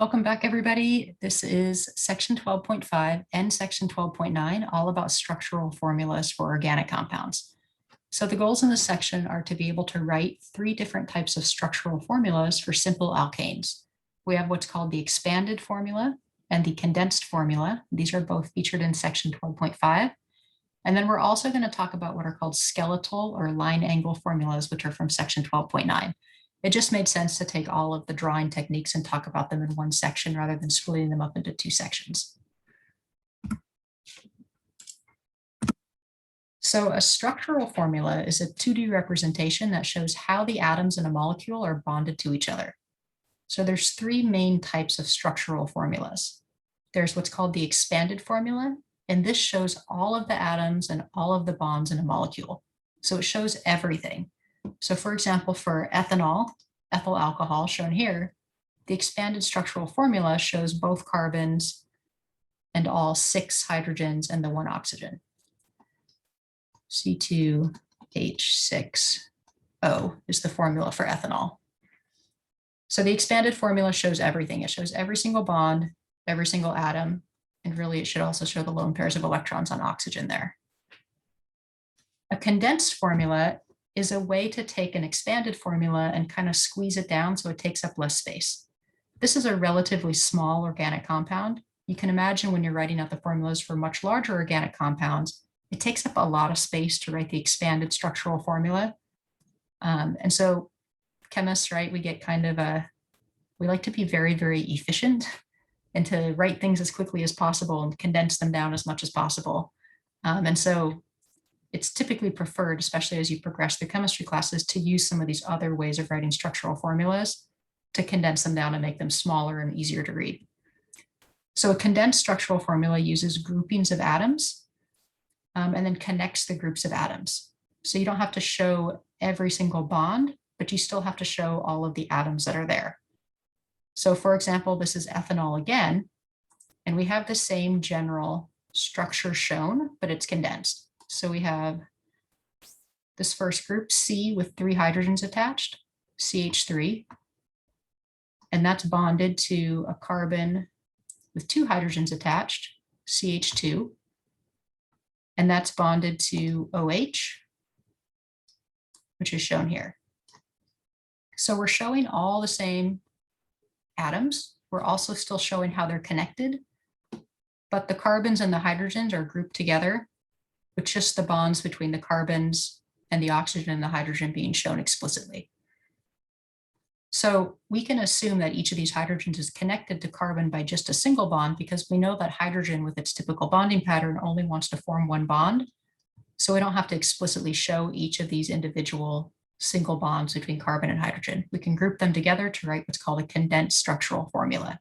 Welcome back, everybody. This is section 12.5 and section 12.9, all about structural formulas for organic compounds. So the goals in this section are to be able to write 3 different types of structural formulas for simple alkanes. We have what's called the expanded formula and the condensed formula. These are both featured in section 12.5. And then we're also going to talk about what are called skeletal or line angle formulas, which are from section 12.9. It just made sense to take all of the drawing techniques and talk about them in one section rather than splitting them up into 2 sections. So a structural formula is a 2D representation that shows how the atoms in a molecule are bonded to each other. So there's 3 main types of structural formulas. There's what's called the expanded formula, and this shows all of the atoms and all of the bonds in a molecule. So it shows everything. So for example, for ethanol, ethyl alcohol shown here, the expanded structural formula shows both carbons and all 6 hydrogens and the 1 oxygen. C2H6O is the formula for ethanol. So the expanded formula shows everything. It shows every single bond, every single atom, and really it should also show the lone pairs of electrons on oxygen there. A condensed formula is a way to take an expanded formula and kind of squeeze it down so it takes up less space. This is a relatively small organic compound. You can imagine when you're writing out the formulas for much larger organic compounds, it takes up a lot of space to write the expanded structural formula. And so chemists, right, we get kind of we like to be very, very efficient and to write things as quickly as possible and condense them down as much as possible. And so it's typically preferred, especially as you progress through chemistry classes, to use some of these other ways of writing structural formulas to condense them down and make them smaller and easier to read. So a condensed structural formula uses groupings of atoms and then connects the groups of atoms. So you don't have to show every single bond, but you still have to show all of the atoms that are there. So for example, this is ethanol again, and we have the same general structure shown, but it's condensed. So we have this first group, C, with 3 hydrogens attached, CH3, and that's bonded to a carbon with 2 hydrogens attached, CH2, and that's bonded to OH, which is shown here. So we're showing all the same atoms. We're also still showing how they're connected, but the carbons and the hydrogens are grouped together with just the bonds between the carbons and the oxygen and the hydrogen being shown explicitly. So we can assume that each of these hydrogens is connected to carbon by just a single bond because we know that hydrogen with its typical bonding pattern only wants to form 1 bond. So we don't have to explicitly show each of these individual single bonds between carbon and hydrogen. We can group them together to write what's called a condensed structural formula.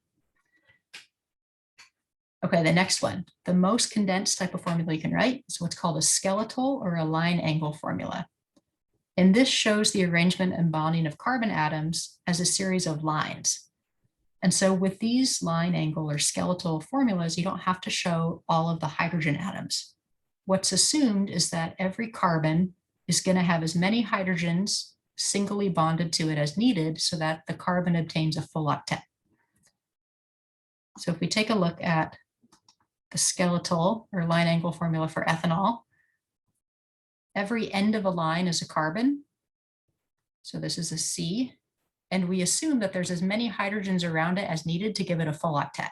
Okay, the next one, the most condensed type of formula you can write is what's called a skeletal or a line angle formula. And this shows the arrangement and bonding of carbon atoms as a series of lines. And so with these line angle or skeletal formulas, you don't have to show all of the hydrogen atoms. What's assumed is that every carbon is going to have as many hydrogens singly bonded to it as needed so that the carbon obtains a full octet. So if we take a look at the skeletal or line angle formula for ethanol, every end of a line is a carbon. So this is a C, and we assume that there's as many hydrogens around it as needed to give it a full octet.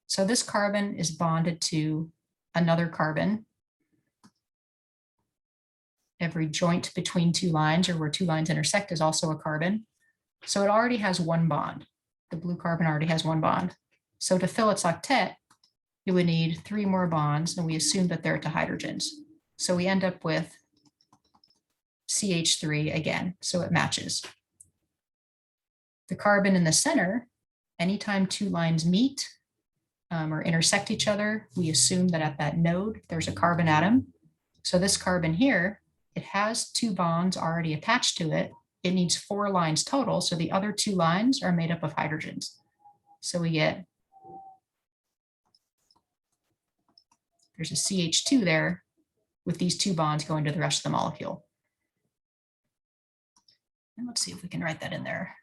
So this carbon is bonded to another carbon. Every joint between 2 lines or where 2 lines intersect is also a carbon. So it already has 1 bond. The blue carbon already has 1 bond. So to fill its octet, you would need 3 more bonds, and we assume that they're to hydrogens. So we end up with CH3 again, so it matches. The carbon in the center, anytime 2 lines meet or intersect each other, we assume that at that node, there's a carbon atom. So this carbon here, it has 2 bonds already attached to it. It needs 4 lines total, so the other 2 lines are made up of hydrogens. So we get, there's a CH2 there with these 2 bonds going to the rest of the molecule. And let's see if we can write that in there.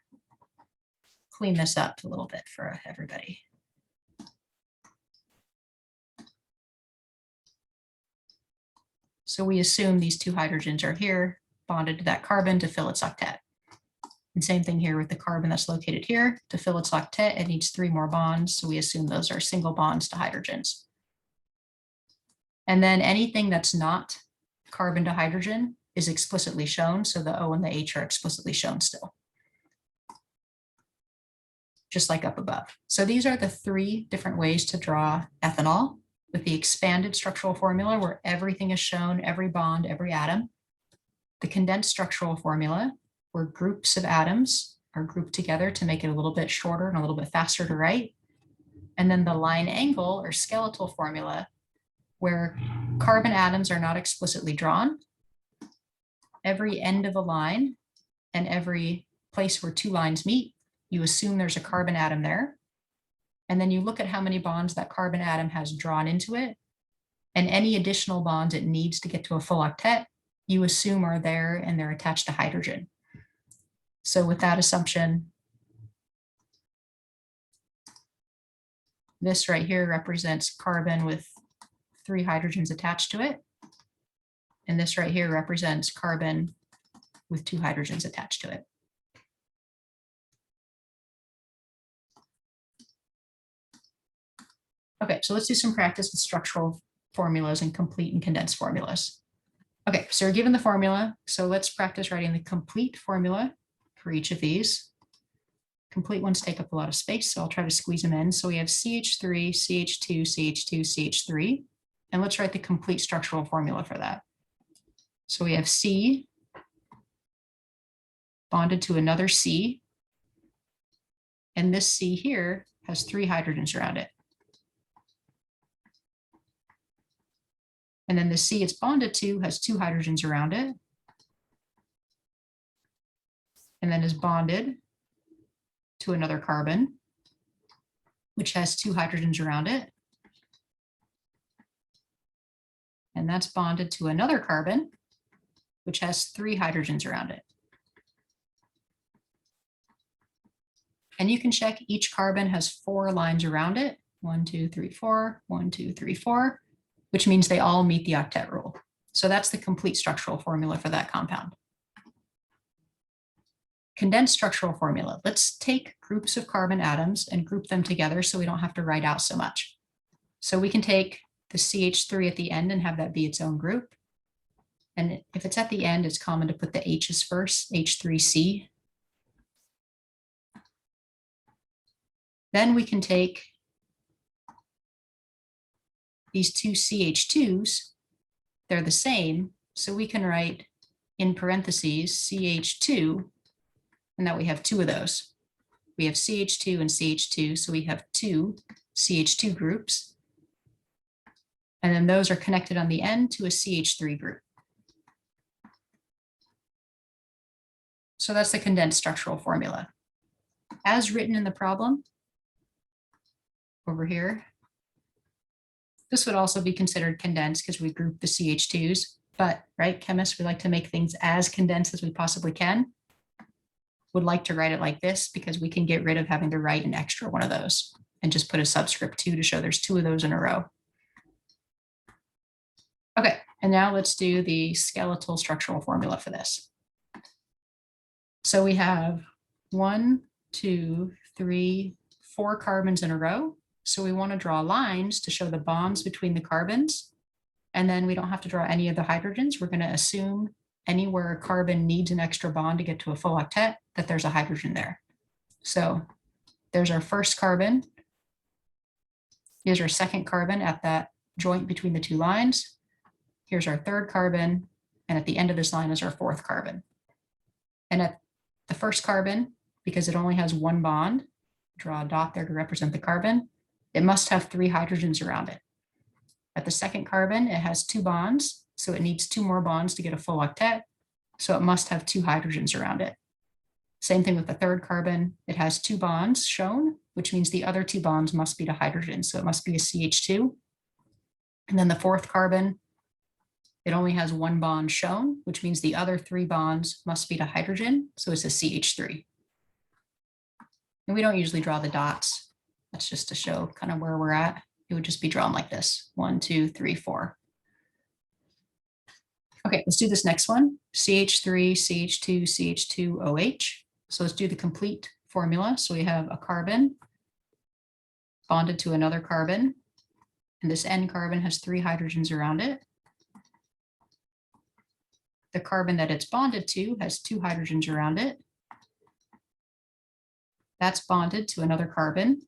clean this up a little bit for everybody. So we assume these two hydrogens are here, bonded to that carbon to fill its octet. And same thing here with the carbon that's located here. To fill its octet, it needs 3 more bonds. So we assume those are single bonds to hydrogens. And then anything that's not carbon to hydrogen is explicitly shown. So the O and the H are explicitly shown still, just like up above. So these are the 3 different ways to draw ethanol, with the expanded structural formula where everything is shown, every bond, every atom. The condensed structural formula where groups of atoms are grouped together to make it a little bit shorter and a little bit faster to write. And then the line angle or skeletal formula where carbon atoms are not explicitly drawn. Every end of a line and every place where 2 lines meet, you assume there's a carbon atom there. And then you look at how many bonds that carbon atom has drawn into it, and any additional bonds it needs to get to a full octet, you assume are there and they're attached to hydrogen. So with that assumption, this right here represents carbon with 3 hydrogens attached to it. And this right here represents carbon with 2 hydrogens attached to it. Okay, so let's do some practice with structural formulas and complete and condensed formulas. Okay, so we're given the formula. So let's practice writing the complete formula for each of these. Complete ones take up a lot of space, so I'll try to squeeze them in. So we have CH3, CH2, CH2, CH3. And let's write the complete structural formula for that. So we have C bonded to another C. And this C here has 3 hydrogens around it. And then the C it's bonded to has 2 hydrogens around it. And then is bonded to another carbon, which has 2 hydrogens around it. And that's bonded to another carbon, which has 3 hydrogens around it. And you can check each carbon has 4 lines around it. 1, 2, 3, 4, 1, 2, 3, 4, which means they all meet the octet rule. So that's the complete structural formula for that compound. Condensed structural formula. Let's take groups of carbon atoms and group them together so we don't have to write out so much. So we can take the CH3 at the end and have that be its own group. And if it's at the end, it's common to put the H's first, H3C. Then we can take these 2 CH2s, they're the same, so we can write in parentheses CH2, and that we have 2 of those. We have CH2 and CH2, so we have 2 CH2 groups. And then those are connected on the end to a CH3 group. So that's the condensed structural formula. As written in the problem over here, this would also be considered condensed because we group the CH2s, but right, chemists, we like to make things as condensed as we possibly can. Would like to write it like this because we can get rid of having to write an extra one of those and just put a subscript 2 to show there's 2 of those in a row. Okay, and now let's do the skeletal structural formula for this. So we have 1, 2, 3, 4 carbons in a row. So we want to draw lines to show the bonds between the carbons. And then we don't have to draw any of the hydrogens. We're going to assume anywhere a carbon needs an extra bond to get to a full octet, that there's a hydrogen there. So there's our first carbon. Here's our second carbon at that joint between the 2 lines. Here's our third carbon. And at the end of this line is our 4th carbon. And at the first carbon, because it only has 1 bond, draw a dot there to represent the carbon, it must have 3 hydrogens around it. At the second carbon, it has 2 bonds, so it needs 2 more bonds to get a full octet, so it must have 2 hydrogens around it. Same thing with the third carbon, it has 2 bonds shown, which means the other 2 bonds must be to hydrogen, so it must be a CH2. And then the 4th carbon, it only has 1 bond shown, which means the other 3 bonds must be to hydrogen, so it's a CH3. And we don't usually draw the dots. That's just to show kind of where we're at. It would just be drawn like this, 1, 2, 3, 4. Okay, let's do this next one, CH3, CH2, CH2, OH. So let's do the complete formula. So we have a carbon bonded to another carbon, and this N carbon has 3 hydrogens around it. The carbon that it's bonded to has 2 hydrogens around it. That's bonded to another carbon,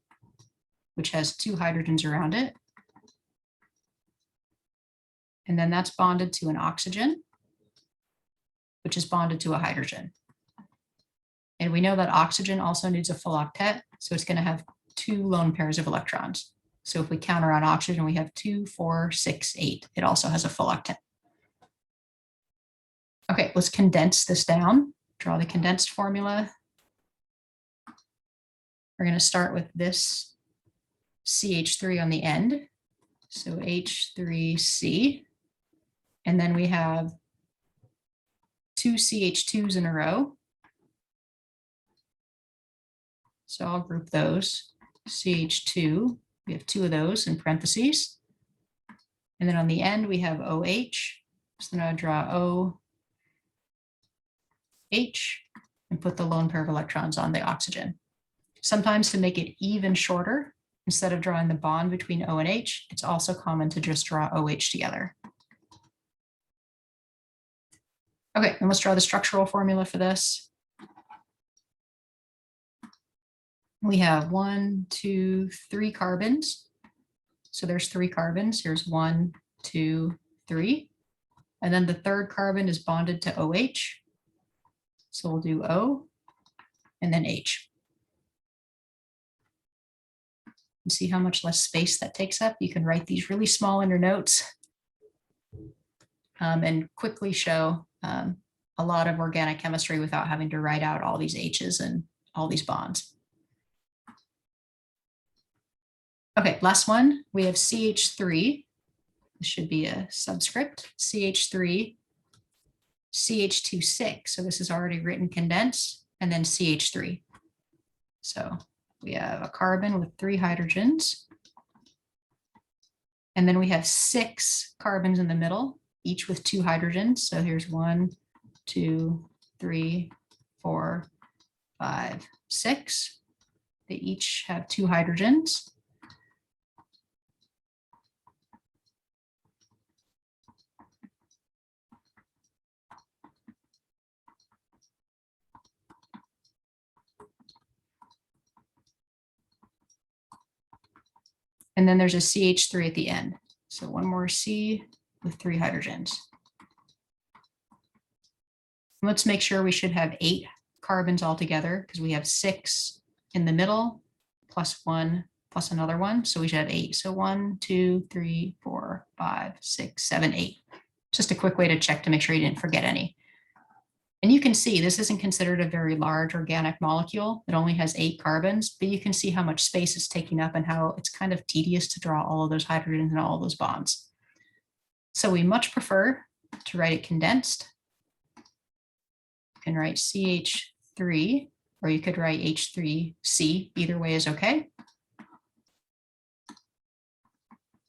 which has 2 hydrogens around it. And then that's bonded to an oxygen, which is bonded to a hydrogen. And we know that oxygen also needs a full octet, so it's going to have 2 lone pairs of electrons. So if we count around oxygen, we have 2, 4, 6, 8. It also has a full octet. Okay, let's condense this down. Draw the condensed formula. We're going to start with this CH3 on the end. So H3C. And then we have 2 CH2s in a row. So I'll group those. CH2, we have 2 of those in parentheses. And then on the end, we have OH. So now draw OH and put the lone pair of electrons on the oxygen. Sometimes to make it even shorter, instead of drawing the bond between O and H, it's also common to just draw OH together. Okay, and let's draw the structural formula for this. We have 1, 2, 3 carbons. So there's 3 carbons. Here's 1, 2, 3. And then the third carbon is bonded to OH. So we'll do O and then H. And see how much less space that takes up? You can write these really small in your notes and quickly show a lot of organic chemistry without having to write out all these H's and all these bonds. Okay, last one, we have CH3. This should be a subscript, CH3, CH26. So this is already written condensed, and then CH3. So we have a carbon with 3 hydrogens. And then we have 6 carbons in the middle, each with 2 hydrogens. So here's 1, 2, 3, 4, 5, 6. They each have 2 hydrogens. And then there's a CH3 at the end. So one more C with 3 hydrogens. Let's make sure we should have 8 carbons altogether because we have 6 in the middle plus 1 plus another one. So we should have 8. So 1, 2, 3, 4, 5, 6, 7, 8. Just a quick way to check to make sure you didn't forget any. And you can see this isn't considered a very large organic molecule. It only has 8 carbons, but you can see how much space it's taking up and how it's kind of tedious to draw all of those hydrogens and all of those bonds. So we much prefer to write it condensed. You can write CH3, or you could write H3C. Either way is okay.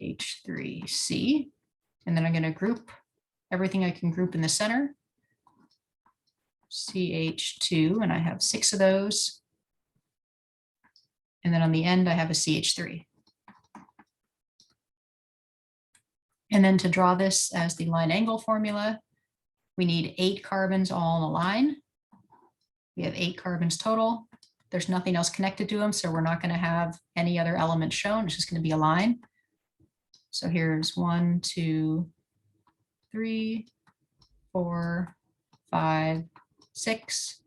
H3C. And then I'm going to group everything I can group in the center. CH2, and I have 6 of those. And then on the end, I have a CH3. And then to draw this as the line angle formula, we need 8 carbons all in a line. We have 8 carbons total. There's nothing else connected to them, so we're not going to have any other element shown. It's just going to be a line. So here's 1, 2, 3, 4, 5, 6,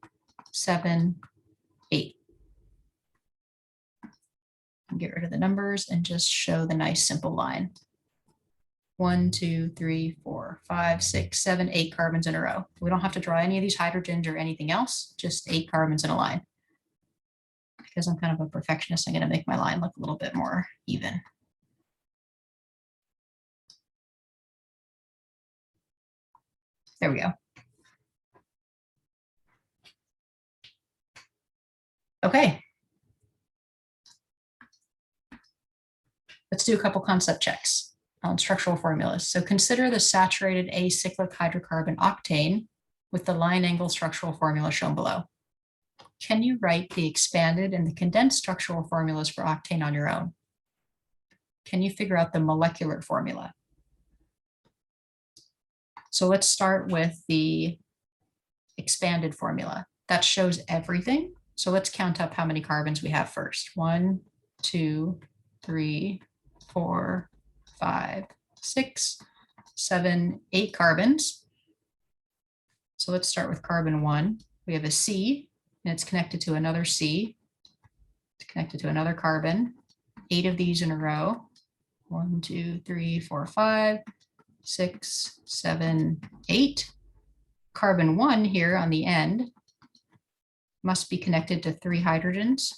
7, 8. Get rid of the numbers and just show the nice simple line. 1, 2, 3, 4, 5, 6, 7, 8 carbons in a row. We don't have to draw any of these hydrogens or anything else, just 8 carbons in a line. Because I'm kind of a perfectionist, I'm going to make my line look a little bit more even. There we go. Okay, Let's do a couple concept checks on structural formulas. So consider the saturated acyclic hydrocarbon octane with the line angle structural formula shown below. Can you write the expanded and the condensed structural formulas for octane on your own? Can you figure out the molecular formula? So let's start with the expanded formula. That shows everything. So let's count up how many carbons we have first. 1, 2, 3, 4, 5, 6, 7, 8 carbons. So let's start with carbon 1. We have a C, and it's connected to another C. It's connected to another carbon. 8 of these in a row. 1, 2, 3, 4, 5, 6, 7, 8. Carbon 1 here on the end must be connected to 3 hydrogens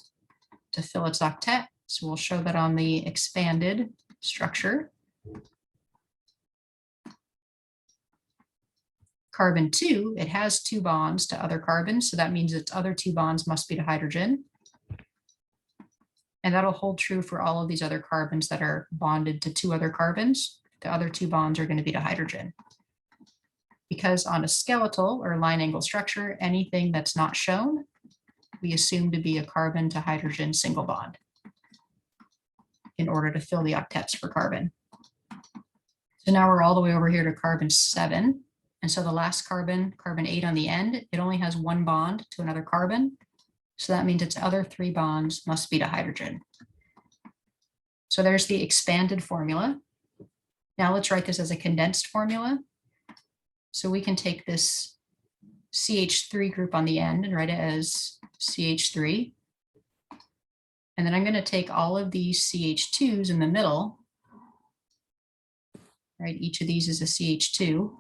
to fill its octet. So we'll show that on the expanded structure. Carbon 2, it has 2 bonds to other carbons, so that means its other 2 bonds must be to hydrogen. And that'll hold true for all of these other carbons that are bonded to 2 other carbons. The other 2 bonds are going to be to hydrogen. Because on a skeletal or line angle structure, anything that's not shown, we assume to be a carbon to hydrogen single bond in order to fill the octets for carbon. So now we're all the way over here to carbon 7. And so the last carbon, carbon 8 on the end, it only has 1 bond to another carbon. So that means its other 3 bonds must be to hydrogen. So there's the expanded formula. Now let's write this as a condensed formula. So we can take this CH3 group on the end and write it as CH3. And then I'm going to take all of these CH2s in the middle, right? Each of these is a CH2.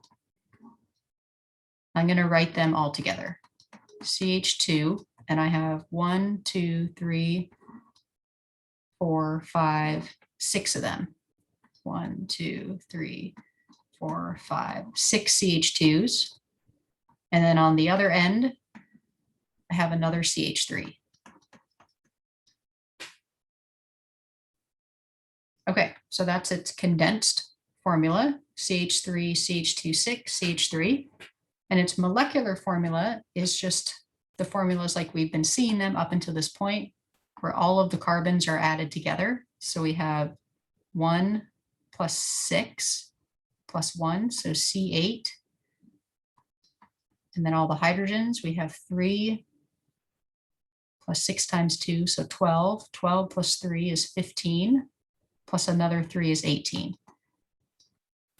I'm going to write them all together. CH2, and I have 1, 2, 3, 4, 5, 6 of them. 1, 2, 3, 4, 5, 6 CH2s. And then on the other end, I have another CH3. Okay, so that's its condensed formula, CH3, CH2, 6, CH3. And its molecular formula is just the formulas like we've been seeing them up until this point, where all of the carbons are added together. So we have 1 plus 6 plus 1, so C8. And then all the hydrogens, we have 3 plus 6 times 2, so 12. 12 plus 3 is 15, plus another 3 is 18.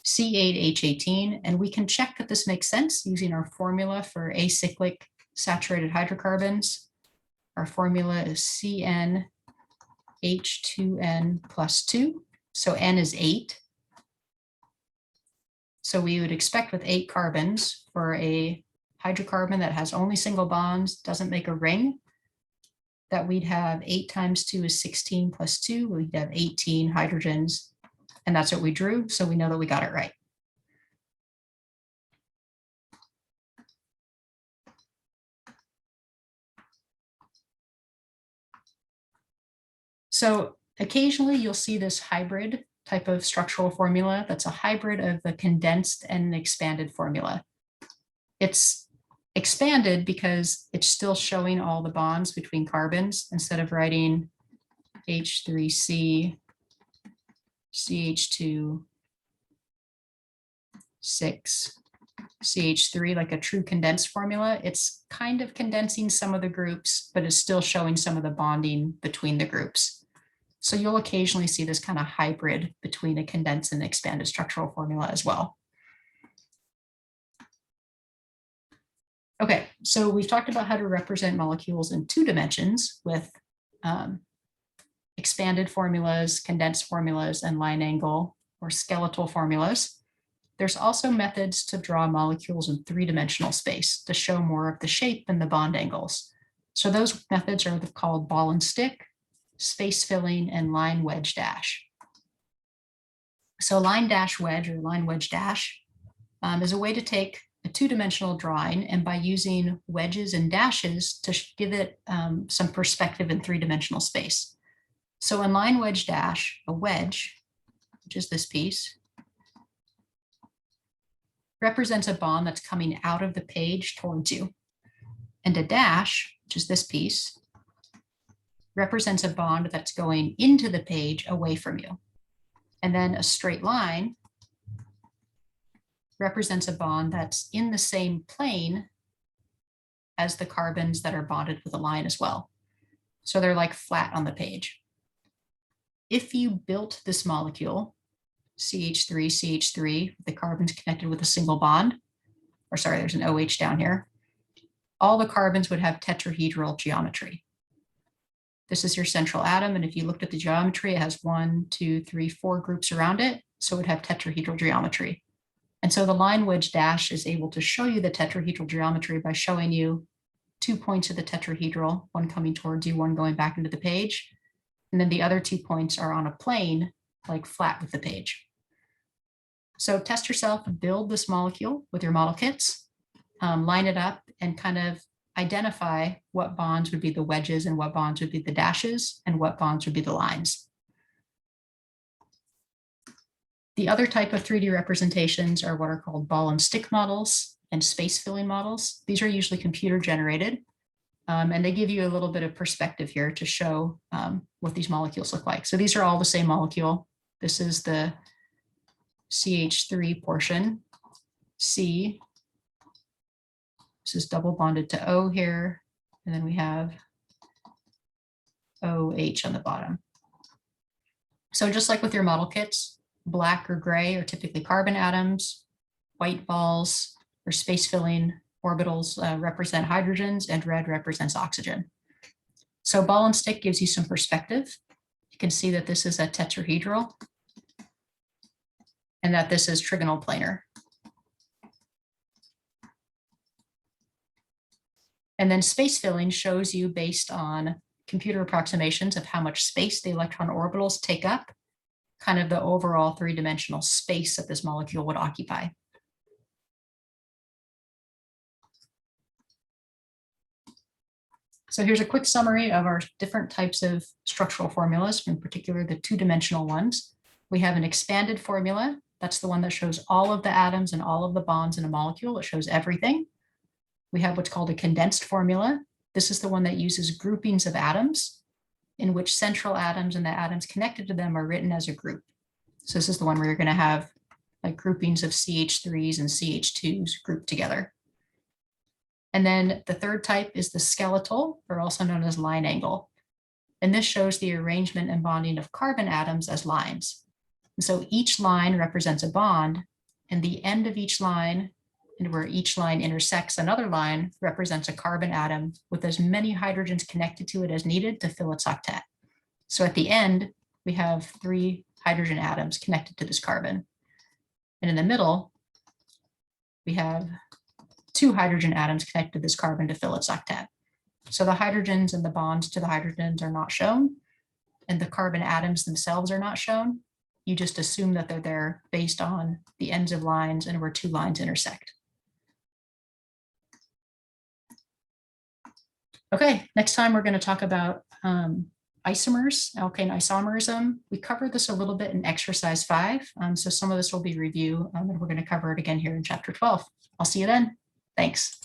C8H18, and we can check that this makes sense using our formula for acyclic saturated hydrocarbons. Our formula is CnH2n plus 2, so N is 8. So we would expect with 8 carbons for a hydrocarbon that has only single bonds, doesn't make a ring, that we'd have 8 times 2 is 16 plus 2, we'd have 18 hydrogens, and that's what we drew, so we know that we got it right. So occasionally you'll see this hybrid type of structural formula that's a hybrid of the condensed and expanded formula. It's expanded because it's still showing all the bonds between carbons instead of writing H3C, CH2, 6, CH3 like a true condensed formula. It's kind of condensing some of the groups, but it's still showing some of the bonding between the groups. So you'll occasionally see this kind of hybrid between a condensed and expanded structural formula as well. Okay, so we've talked about how to represent molecules in 2 dimensions with expanded formulas, condensed formulas, and line angle or skeletal formulas. There's also methods to draw molecules in 3-dimensional space to show more of the shape and the bond angles. So those methods are called ball and stick, space filling, and line-wedge-dash. So line-dash-wedge or line-wedge-dash is a way to take a 2-dimensional drawing and by using wedges and dashes to give it some perspective in 3-dimensional space. So in line wedge dash, a wedge, which is this piece, represents a bond that's coming out of the page towards you. And a dash, which is this piece, represents a bond that's going into the page away from you. And then a straight line represents a bond that's in the same plane as the carbons that are bonded with a line as well. So they're like flat on the page. If you built this molecule, CH3, the carbons connected with a single bond, or sorry, there's an OH down here, all the carbons would have tetrahedral geometry. This is your central atom, and if you looked at the geometry, it has 1, 2, 3, 4 groups around it, so it would have tetrahedral geometry. And so the line wedge dash is able to show you the tetrahedral geometry by showing you 2 points of the tetrahedral, one coming towards you, one going back into the page. And then the other 2 points are on a plane, like flat with the page. So test yourself, build this molecule with your model kits, line it up and kind of identify what bonds would be the wedges and what bonds would be the dashes and what bonds would be the lines. The other type of 3D representations are what are called ball and stick models and space filling models. These are usually computer generated, and they give you a little bit of perspective here to show what these molecules look like. So these are all the same molecule. This is the CH3 portion, C. This is double bonded to O here, and then we have OH on the bottom. So just like with your model kits, black or gray are typically carbon atoms, white balls or space filling orbitals represent hydrogens, and red represents oxygen. So ball and stick gives you some perspective. You can see that this is a tetrahedral and that this is trigonal planar. And then space filling shows you based on computer approximations of how much space the electron orbitals take up, kind of the overall three-dimensional space that this molecule would occupy. So here's a quick summary of our different types of structural formulas, in particular the two-dimensional ones. We have an expanded formula. That's the one that shows all of the atoms and all of the bonds in a molecule. It shows everything. We have what's called a condensed formula. This is the one that uses groupings of atoms in which central atoms and the atoms connected to them are written as a group. So this is the one where you're going to have like groupings of CH3s and CH2s grouped together. And then the third type is the skeletal, or also known as line angle. And this shows the arrangement and bonding of carbon atoms as lines. And so each line represents a bond, and the end of each line, and where each line intersects another line, represents a carbon atom with as many hydrogens connected to it as needed to fill its octet. So at the end, we have 3 hydrogen atoms connected to this carbon. And in the middle, we have 2 hydrogen atoms connected to this carbon to fill its octet. So the hydrogens and the bonds to the hydrogens are not shown, and the carbon atoms themselves are not shown. You just assume that they're there based on the ends of lines and where 2 lines intersect. Okay, next time we're going to talk about isomers, alkane isomerism. We covered this a little bit in exercise 5, so some of this will be review, and we're going to cover it again here in chapter 12. I'll see you then. Thanks.